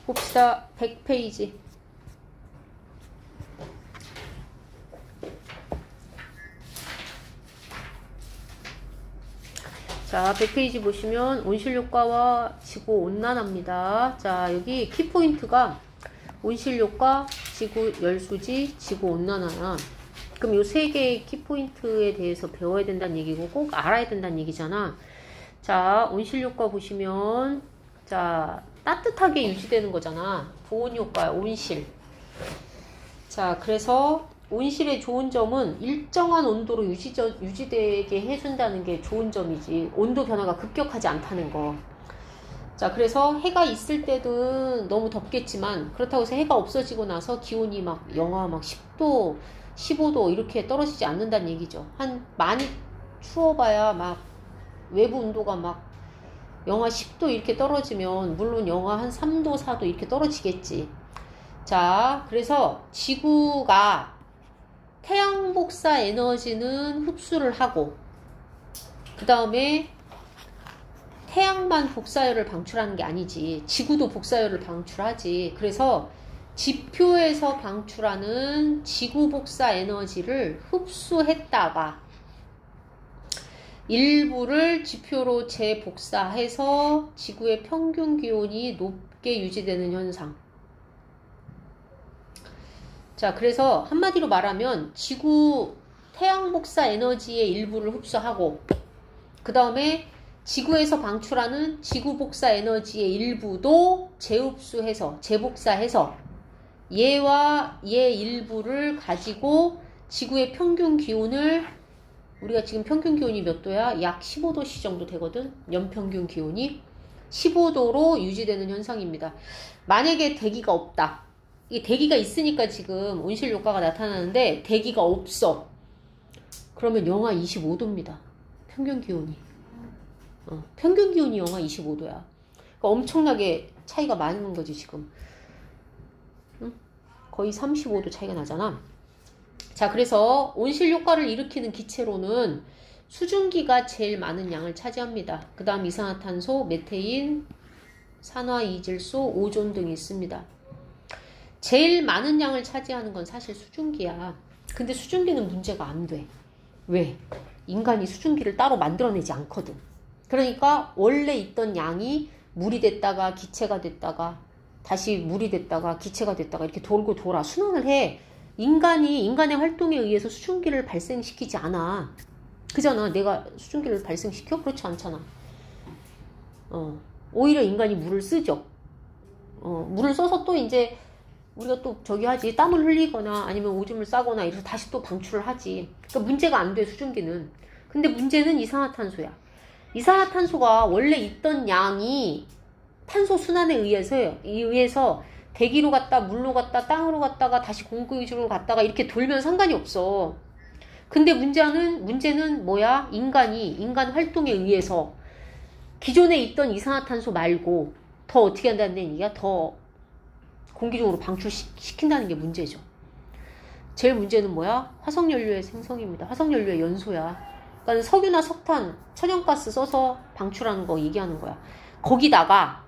봅시다. 100페이지. 자, 100페이지 보시면 온실효과와 지구온난화입니다. 자, 여기 키포인트가 온실효과, 지구열수지, 지구온난화야. 그럼 요 세 개의 키포인트에 대해서 배워야 된다는 얘기고 꼭 알아야 된다는 얘기잖아. 자, 온실효과 보시면 자, 따뜻하게 유지되는 거잖아. 보온효과야, 온실. 자, 그래서 온실의 좋은 점은 일정한 온도로 유지되게 해준다는 게 좋은 점이지. 온도 변화가 급격하지 않다는 거. 자, 그래서 해가 있을 때는 너무 덥겠지만 그렇다고 해서 해가 없어지고 나서 기온이 막 영하 막 10도, 15도 이렇게 떨어지지 않는다는 얘기죠. 한 많이 추워봐야 막 외부 온도가 막 영하 10도 이렇게 떨어지면 물론 영하 한 3도, 4도 이렇게 떨어지겠지. 자, 그래서 지구가 태양 복사 에너지는 흡수를 하고 그 다음에 태양만 복사열을 방출하는 게 아니지. 지구도 복사열을 방출하지. 그래서 지표에서 방출하는 지구 복사 에너지를 흡수했다가 일부를 지표로 재복사해서 지구의 평균 기온이 높게 유지되는 현상. 자, 그래서 한마디로 말하면 지구 태양 복사 에너지의 일부를 흡수하고 그 다음에 지구에서 방출하는 지구 복사 에너지의 일부도 재흡수해서 재복사해서 얘와 얘 일부를 가지고 지구의 평균 기온을 우리가 지금 평균 기온이 몇 도야? 약 15도씨 정도 되거든. 연평균 기온이 15도로 유지되는 현상입니다. 만약에 대기가 없다. 이 대기가 있으니까 지금 온실 효과가 나타나는데 대기가 없어. 그러면 영하 25도입니다. 평균 기온이. 평균 기온이 영하 25도야. 그러니까 엄청나게 차이가 많이 나는 거지 지금. 응? 거의 35도 차이가 나잖아. 자, 그래서 온실 효과를 일으키는 기체로는 수증기가 제일 많은 양을 차지합니다. 그 다음 이산화탄소, 메테인, 산화이질소, 오존 등이 있습니다. 제일 많은 양을 차지하는 건 사실 수증기야. 근데 수증기는 문제가 안 돼. 왜? 인간이 수증기를 따로 만들어내지 않거든. 그러니까 원래 있던 양이 물이 됐다가 기체가 됐다가 다시 물이 됐다가 기체가 됐다가 이렇게 돌고 돌아 순환을 해. 인간의 활동에 의해서 수증기를 발생시키지 않아. 그잖아. 내가 수증기를 발생시켜? 그렇지 않잖아. 오히려 인간이 물을 쓰죠. 물을 써서 또 이제 우리가 또 저기 하지. 땀을 흘리거나 아니면 오줌을 싸거나 이래서 다시 또 방출을 하지. 그러니까 문제가 안 돼, 수증기는. 근데 문제는 이산화탄소야. 이산화탄소가 원래 있던 양이 탄소 순환에 의해서 대기로 갔다 물로 갔다 땅으로 갔다가 다시 공기위주로 갔다가 이렇게 돌면 상관이 없어. 근데 문제는 뭐야? 인간 활동에 의해서 기존에 있던 이산화탄소 말고 더 어떻게 한다는 얘기야? 더 공기중으로 방출시킨다는 게 문제죠. 제일 문제는 뭐야? 화석연료의 생성입니다. 화석연료의 연소야. 그러니까 석유나 석탄, 천연가스 써서 방출하는 거 얘기하는 거야. 거기다가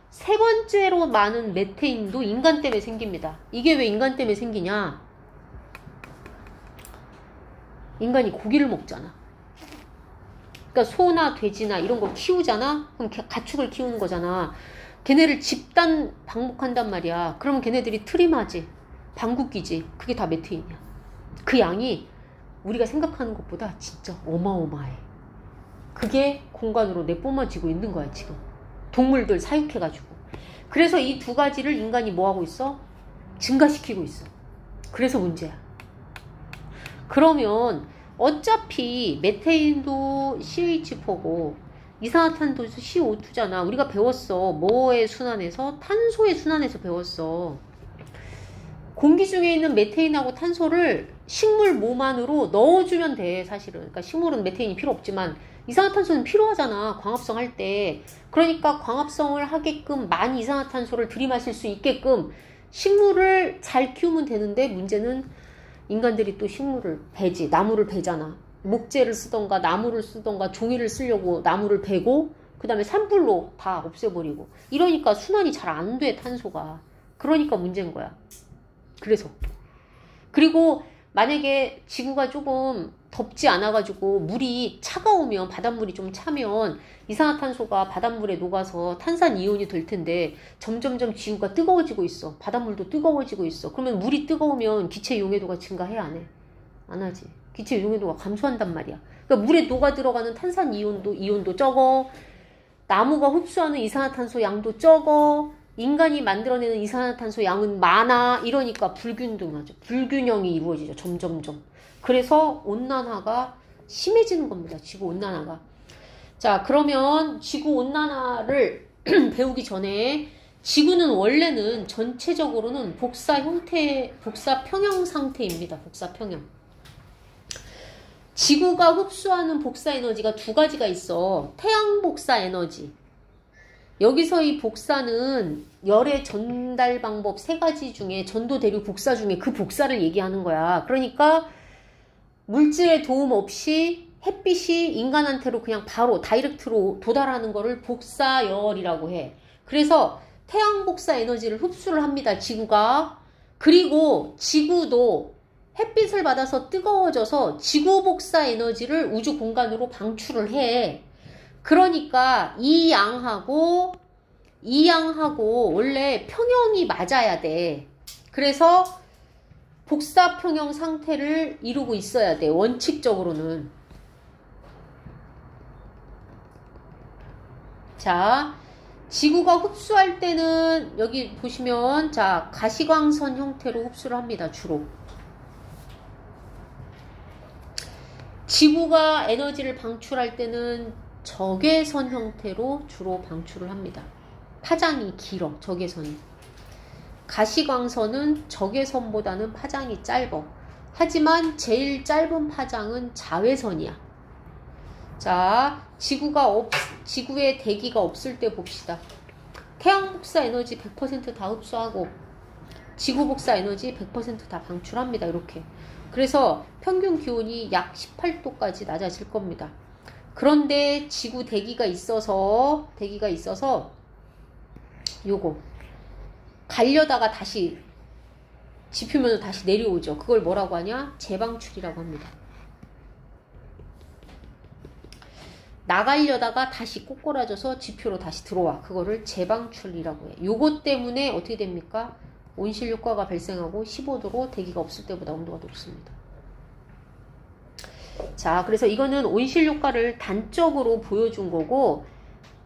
세 번째로 많은 메테인도 인간 때문에 생깁니다. 이게 왜 인간 때문에 생기냐? 인간이 고기를 먹잖아. 그러니까 소나 돼지나 이런 거 키우잖아? 그럼 가축을 키우는 거잖아. 걔네를 집단 방목한단 말이야. 그러면 걔네들이 트림하지. 방귀뀌지. 그게 다 메테인이야. 그 양이 우리가 생각하는 것보다 진짜 어마어마해. 그게 공간으로 내뿜어지고 있는 거야 지금. 동물들 사육해가지고. 그래서 이 두 가지를 인간이 뭐하고 있어? 증가시키고 있어. 그래서 문제야. 그러면 어차피 메테인도 CH4고 이산화탄소도 CO2잖아. 우리가 배웠어. 뭐의 순환에서? 탄소의 순환에서 배웠어. 공기 중에 있는 메테인하고 탄소를 식물 몸 안으로 넣어주면 돼, 사실은. 그러니까 식물은 메테인이 필요 없지만 이산화탄소는 필요하잖아, 광합성 할 때. 그러니까 광합성을 하게끔 많이 이산화탄소를 들이마실 수 있게끔 식물을 잘 키우면 되는데 문제는 인간들이 또 식물을 베지, 나무를 베잖아. 목재를 쓰던가 나무를 쓰던가 종이를 쓰려고 나무를 베고 그 다음에 산불로 다 없애버리고. 이러니까 순환이 잘 안 돼, 탄소가. 그러니까 문제인 거야. 그래서. 그리고 만약에 지구가 조금 덥지 않아가지고 물이 차가우면, 바닷물이 좀 차면 이산화탄소가 바닷물에 녹아서 탄산이온이 될 텐데 점점점 지구가 뜨거워지고 있어. 바닷물도 뜨거워지고 있어. 그러면 물이 뜨거우면 기체 용해도가 증가해, 안 해? 안 하지. 기체 용해도가 감소한단 말이야. 그러니까 물에 녹아 들어가는 이온도 적어. 나무가 흡수하는 이산화탄소 양도 적어. 인간이 만들어내는 이산화탄소 양은 많아. 이러니까 불균등하죠. 불균형이 이루어지죠. 점점점. 그래서 온난화가 심해지는 겁니다. 지구온난화가. 자, 그러면 지구온난화를 배우기 전에 지구는 원래는 전체적으로는 복사 평형 상태입니다. 복사 평형. 지구가 흡수하는 복사 에너지가 두 가지가 있어. 태양 복사 에너지. 여기서 이 복사는 열의 전달 방법 세 가지 중에 전도 대류 복사 중에 그 복사를 얘기하는 거야. 그러니까 물질의 도움 없이 햇빛이 인간한테로 그냥 바로 다이렉트로 도달하는 거를 복사열이라고 해. 그래서 태양 복사 에너지를 흡수를 합니다. 지구가. 그리고 지구도 햇빛을 받아서 뜨거워져서 지구 복사 에너지를 우주 공간으로 방출을 해. 그러니까 이 양하고 원래 평형이 맞아야 돼. 그래서 복사 평형 상태를 이루고 있어야 돼. 원칙적으로는. 자, 지구가 흡수할 때는 여기 보시면 자, 가시광선 형태로 흡수를 합니다. 주로. 지구가 에너지를 방출할 때는 적외선 형태로 주로 방출을 합니다. 파장이 길어, 적외선이. 가시광선은 적외선보다는 파장이 짧아. 하지만 제일 짧은 파장은 자외선이야. 자, 지구에 대기가 없을 때 봅시다. 태양 복사 에너지 100% 다 흡수하고 지구 복사 에너지 100% 다 방출합니다. 이렇게. 그래서 평균 기온이 약 18도까지 낮아질 겁니다. 그런데 지구 대기가 있어서 요거 가려다가 다시 지표면으로 다시 내려오죠. 그걸 뭐라고 하냐? 재방출이라고 합니다. 나가려다가 다시 꼬꾸라져서 지표로 다시 들어와. 그거를 재방출이라고 해. 요것 때문에 어떻게 됩니까? 온실 효과가 발생하고 15도로 대기가 없을 때보다 온도가 높습니다. 자, 그래서 이거는 온실 효과를 단적으로 보여준 거고,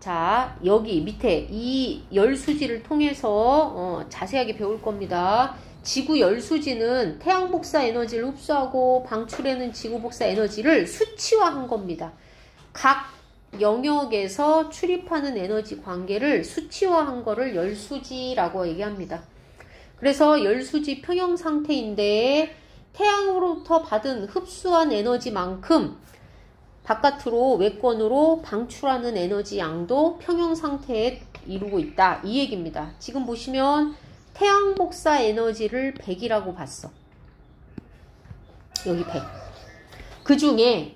자, 여기 밑에 이 열수지를 통해서 자세하게 배울 겁니다. 지구 열수지는 태양 복사 에너지를 흡수하고 방출하는 지구 복사 에너지를 수치화한 겁니다. 각 영역에서 출입하는 에너지 관계를 수치화한 거를 열수지라고 얘기합니다. 그래서 열수지 평형 상태인데 태양으로부터 받은 흡수한 에너지만큼 바깥으로 외권으로 방출하는 에너지 양도 평형 상태에 이루고 있다. 이 얘기입니다. 지금 보시면 태양 복사 에너지를 100이라고 봤어. 여기 100. 그 중에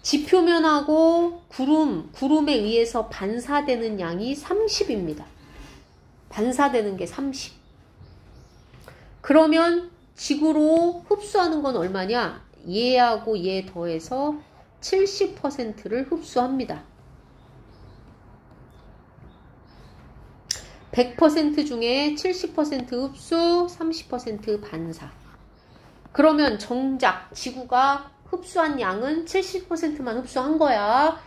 지표면하고 구름에 의해서 반사되는 양이 30입니다. 반사되는 게 30. 그러면 지구로 흡수하는 건 얼마냐? 얘하고 얘 더해서 70%를 흡수합니다. 100% 중에 70% 흡수, 30% 반사. 그러면 정작 지구가 흡수한 양은 70%만 흡수한 거야.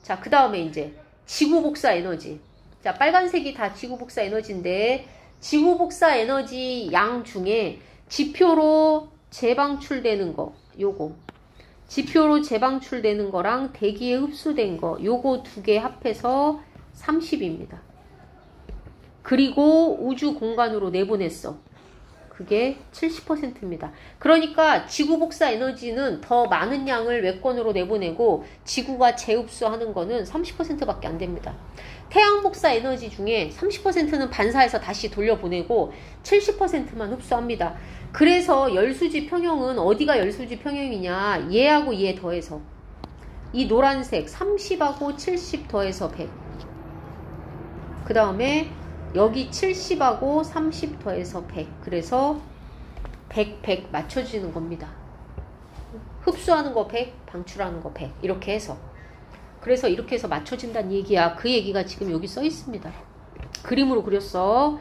자, 그 다음에 이제 지구 복사 에너지. 자, 빨간색이 다 지구 복사 에너지인데 지구 복사 에너지 양 중에 지표로 재방출되는 거, 요거. 지표로 재방출되는 거랑 대기에 흡수된 거, 요거 두 개 합해서 30입니다. 그리고 우주 공간으로 내보냈어. 그게 70%입니다. 그러니까 지구 복사 에너지는 더 많은 양을 외권으로 내보내고 지구가 재흡수하는 거는 30%밖에 안 됩니다. 태양 복사 에너지 중에 30%는 반사해서 다시 돌려보내고 70%만 흡수합니다. 그래서 열수지 평형은 어디가 열수지 평형이냐? 얘하고 얘 더해서. 이 노란색 30하고 70 더해서 100. 그 다음에 여기 70하고 30 더해서 100. 그래서 100, 100 맞춰지는 겁니다. 흡수하는 거 100, 방출하는 거 100. 이렇게 해서. 그래서 이렇게 해서 맞춰진다는 얘기야. 그 얘기가 지금 여기 써 있습니다. 그림으로 그렸어.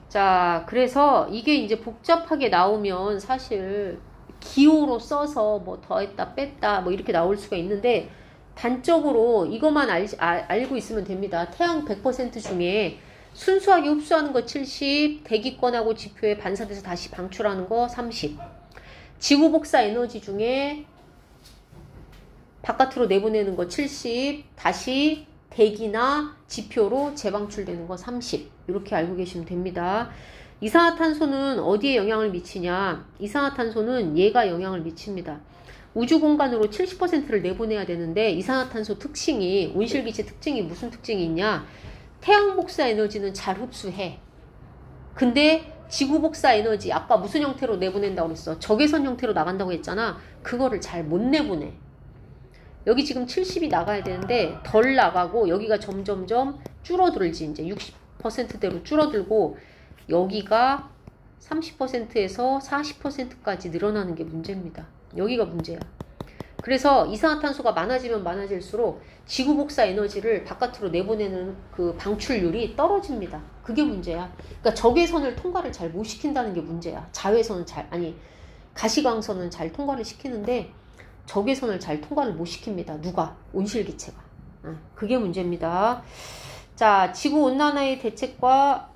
자, 그래서 이게 이제 복잡하게 나오면 사실 기호로 써서 뭐 더했다 뺐다 뭐 이렇게 나올 수가 있는데 단적으로 이것만 알고 있으면 됩니다. 태양 100% 중에 순수하게 흡수하는 거 70, 대기권하고 지표에 반사돼서 다시 방출하는 거 30. 지구 복사 에너지 중에 바깥으로 내보내는 거 70, 다시 대기나 지표로 재방출되는 거 30. 이렇게 알고 계시면 됩니다. 이산화탄소는 어디에 영향을 미치냐? 이산화탄소는 얘가 영향을 미칩니다. 우주 공간으로 70%를 내보내야 되는데 이산화탄소 특징이, 온실기체 특징이 무슨 특징이 있냐? 태양 복사 에너지는 잘 흡수해. 근데 지구 복사 에너지, 아까 무슨 형태로 내보낸다고 그랬어? 적외선 형태로 나간다고 했잖아. 그거를 잘 못 내보내. 여기 지금 70이 나가야 되는데 덜 나가고 여기가 점점점 줄어들지. 이제 60%대로 줄어들고 여기가 30%에서 40%까지 늘어나는 게 문제입니다. 여기가 문제야. 그래서 이산화탄소가 많아지면 많아질수록 지구 복사 에너지를 바깥으로 내보내는 그 방출률이 떨어집니다. 그게 문제야. 그러니까 적외선을 통과를 잘 못 시킨다는 게 문제야. 자외선은 가시광선은 잘 통과를 시키는데 적외선을 잘 통과를 못 시킵니다. 누가? 온실기체가. 그게 문제입니다. 자, 지구온난화의 대책과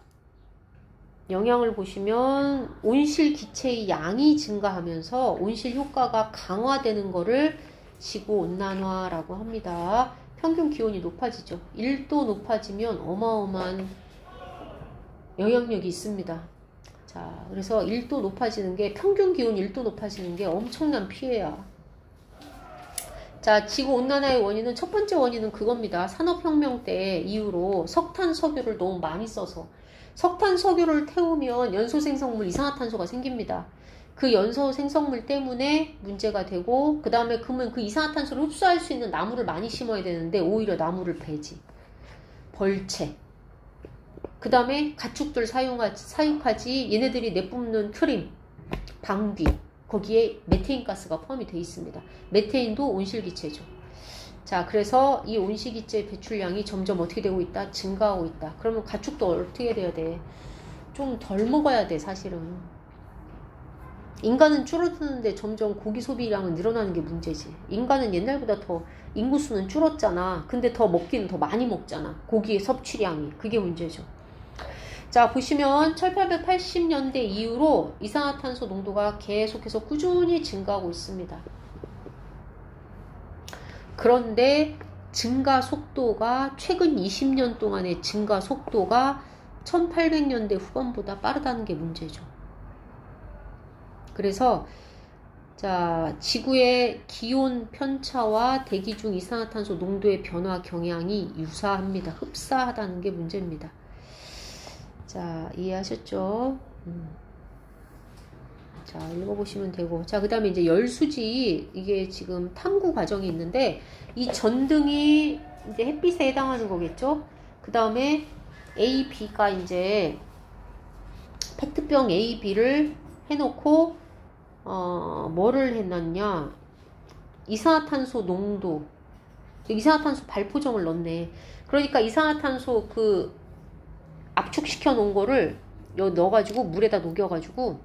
영향을 보시면 온실기체의 양이 증가하면서 온실 효과가 강화되는 거를 지구온난화라고 합니다. 평균 기온이 높아지죠. 1도 높아지면 어마어마한 영향력이 있습니다. 자, 그래서 1도 높아지는 게, 평균 기온 1도 높아지는 게 엄청난 피해야. 자, 지구온난화의 원인은, 첫 번째 원인은 그겁니다. 산업혁명 때 이후로 석탄, 석유를 너무 많이 써서 석탄, 석유를 태우면 연소생성물, 이산화탄소가 생깁니다. 그 연소생성물 때문에 문제가 되고, 그 다음에 그러면 그 이산화탄소를 흡수할 수 있는 나무를 많이 심어야 되는데 오히려 나무를 베지. 벌채. 그 다음에 가축들 사육하지. 얘네들이 내뿜는 트림, 방귀. 거기에 메테인 가스가 포함이 되어 있습니다. 메테인도 온실기체죠. 자, 그래서 이 온실기체 배출량이 점점 어떻게 되고 있다? 증가하고 있다. 그러면 가축도 어떻게 돼야 돼? 좀 덜 먹어야 돼, 사실은. 인간은 줄어드는데 점점 고기 소비량은 늘어나는 게 문제지. 인간은 옛날보다 더 인구수는 줄었잖아. 근데 더 먹기는 더 많이 먹잖아. 고기의 섭취량이. 그게 문제죠. 자, 보시면 1880년대 이후로 이산화탄소 농도가 계속해서 꾸준히 증가하고 있습니다. 그런데 증가 속도가, 최근 20년 동안의 증가 속도가 1800년대 후반보다 빠르다는 게 문제죠. 그래서 자, 지구의 기온 편차와 대기 중 이산화탄소 농도의 변화 경향이 유사합니다. 흡사하다는 게 문제입니다. 자, 이해하셨죠? 자, 읽어보시면 되고. 자, 그 다음에 이제 열수지, 이게 지금 탐구 과정이 있는데, 이 전등이 이제 햇빛에 해당하는 거겠죠? 그 다음에 A, B가 이제 페트병 A, B를 해놓고, 뭐를 해놨냐? 이산화탄소 농도, 이산화탄소 발포정을 넣네. 그러니까 이산화탄소 그 압축시켜 놓은 거를 여기 넣어가지고 물에다 녹여가지고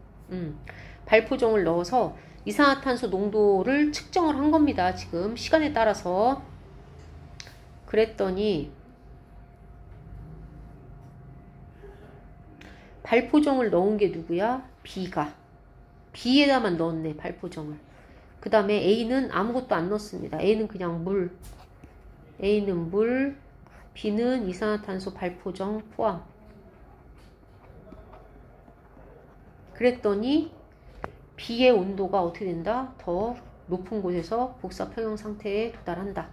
발포종을 넣어서 이산화탄소 농도를 측정을 한 겁니다. 지금 시간에 따라서. 그랬더니 발포종을 넣은 게 누구야? B가. B에다만 넣었네, 발포종을. 그 다음에 A는 아무것도 안 넣었습니다. A는 그냥 물. A는 물, B는 이산화탄소 발포종 포함. 그랬더니 B의 온도가 어떻게 된다? 더 높은 곳에서 복사 평형 상태에 도달한다.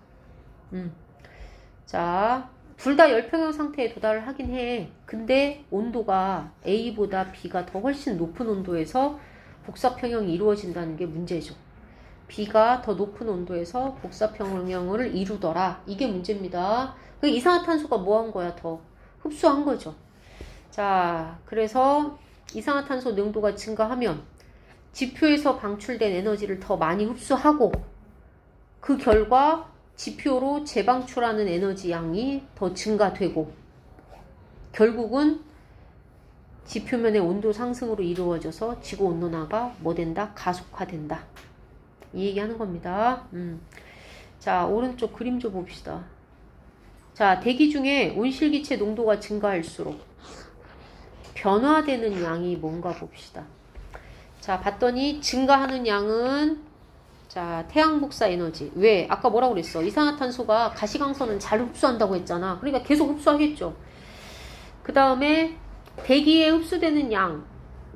자, 둘 다 열평형 상태에 도달을 하긴 해. 근데 온도가 A보다 B가 더 훨씬 높은 온도에서 복사 평형이 이루어진다는 게 문제죠. B가 더 높은 온도에서 복사평형을 이루더라. 이게 문제입니다. 그 이산화탄소가 뭐 한 거야? 더 흡수한 거죠. 자, 그래서 이산화탄소 농도가 증가하면 지표에서 방출된 에너지를 더 많이 흡수하고 그 결과 지표로 재방출하는 에너지 양이 더 증가되고 결국은 지표면의 온도 상승으로 이루어져서 지구온난화가 뭐 된다? 가속화된다. 이 얘기하는 겁니다. 자, 오른쪽 그림 좀 봅시다. 자, 대기 중에 온실기체 농도가 증가할수록 변화되는 양이 뭔가 봅시다. 자, 봤더니 증가하는 양은 자, 태양복사 에너지. 왜? 아까 뭐라고 그랬어? 이산화탄소가 가시광선은 잘 흡수한다고 했잖아. 그러니까 계속 흡수하겠죠. 그 다음에 대기에 흡수되는 양.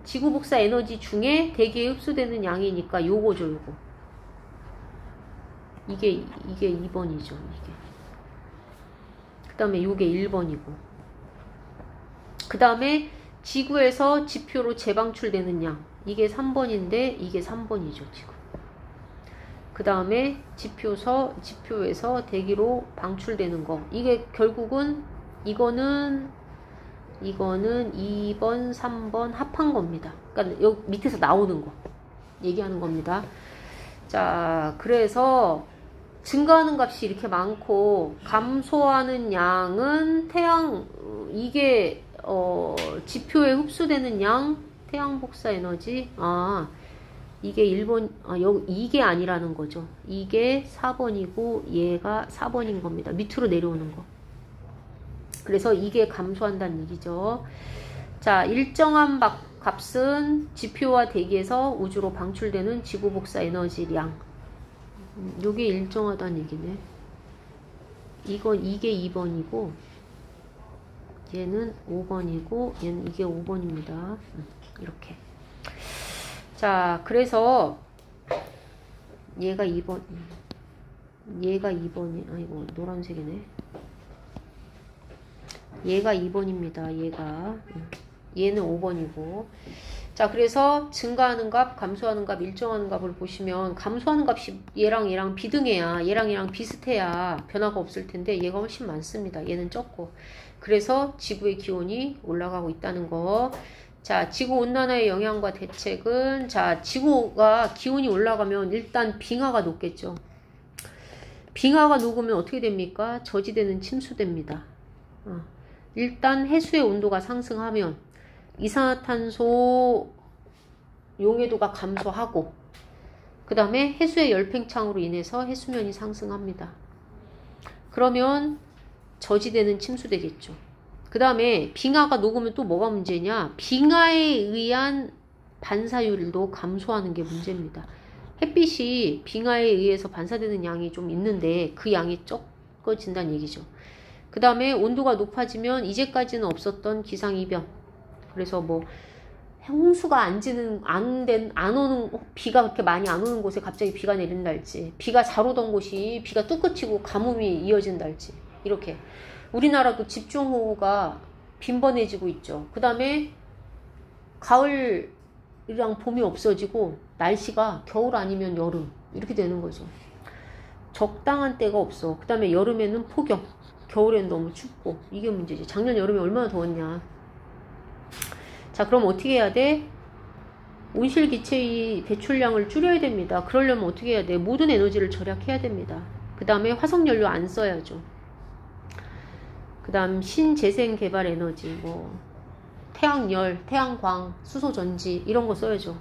지구복사 에너지 중에 대기에 흡수되는 양이니까 요거죠, 요거. 이게 2번이죠, 이게. 그 다음에 요게 1번이고. 그 다음에 지구에서 지표로 재방출되는 양. 이게 3번인데 이게 3번이죠, 지금. 그 다음에 지표에서 대기로 방출되는 거. 이게 결국은 이거는 2번, 3번 합한 겁니다. 그러니까 여기 밑에서 나오는 거 얘기하는 겁니다. 자, 그래서 증가하는 값이 이렇게 많고 감소하는 양은 이게 지표에 흡수되는 양, 태양 복사 에너지. 이게 1번, 이게 아니라는 거죠. 이게 4번이고 얘가 4번인 겁니다. 밑으로 내려오는 거. 그래서 이게 감소한다는 얘기죠. 자, 일정한 값은 지표와 대기에서 우주로 방출되는 지구 복사 에너지량. 요게 일정하다는 얘기네. 이게 2번이고 얘는 5번이고 얘는 이게 5번입니다. 이렇게. 자, 그래서 얘가 2번, 아이고 노란색이네. 얘가 2번입니다. 얘는 5번이고. 자, 그래서 증가하는 값, 감소하는 값, 일정하는 값을 보시면 감소하는 값이 얘랑 비등해야, 얘랑 비슷해야 변화가 없을 텐데 얘가 훨씬 많습니다. 얘는 적고. 그래서 지구의 기온이 올라가고 있다는 거. 자, 지구온난화의 영향과 대책은, 자, 지구가 기온이 올라가면 일단 빙하가 녹겠죠. 빙하가 녹으면 어떻게 됩니까? 저지대는 침수됩니다. 일단 해수의 온도가 상승하면 이산화탄소 용해도가 감소하고 그 다음에 해수의 열팽창으로 인해서 해수면이 상승합니다. 그러면 저지대는 침수되겠죠. 그 다음에 빙하가 녹으면 또 뭐가 문제냐? 빙하에 의한 반사율도 감소하는 게 문제입니다. 햇빛이 빙하에 의해서 반사되는 양이 좀 있는데 그 양이 적어진다는 얘기죠. 그 다음에 온도가 높아지면 이제까지는 없었던 기상이변. 그래서 뭐 홍수가 안 오는, 비가 그렇게 많이 안 오는 곳에 갑자기 비가 내린달지, 비가 잘 오던 곳이 비가 뚝 그치고 가뭄이 이어진달지, 이렇게. 우리나라도 집중호우가 빈번해지고 있죠. 그 다음에 가을이랑 봄이 없어지고 날씨가 겨울 아니면 여름 이렇게 되는 거죠. 적당한 때가 없어. 그 다음에 여름에는 폭염, 겨울에는 너무 춥고. 이게 문제지. 작년 여름에 얼마나 더웠냐. 자, 그럼 어떻게 해야 돼? 온실기체의 배출량을 줄여야 됩니다. 그러려면 어떻게 해야 돼? 모든 에너지를 절약해야 됩니다. 그 다음에 화석연료 안 써야죠. 그 다음 신재생 개발 에너지, 뭐 태양열, 태양광, 수소전지 이런 거 써야죠.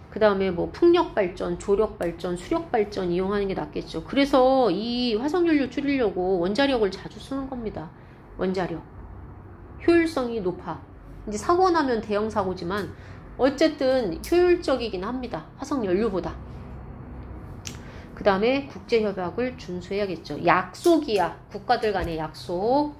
그 다음에 뭐 풍력발전, 조력발전, 수력발전 이용하는 게 낫겠죠. 그래서 이 화석연료 줄이려고 원자력을 자주 쓰는 겁니다. 원자력. 효율성이 높아. 이제 사고 나면 대형 사고지만 어쨌든 효율적이긴 합니다. 화석연료보다. 그 다음에 국제협약을 준수해야겠죠. 약속이야. 국가들 간의 약속.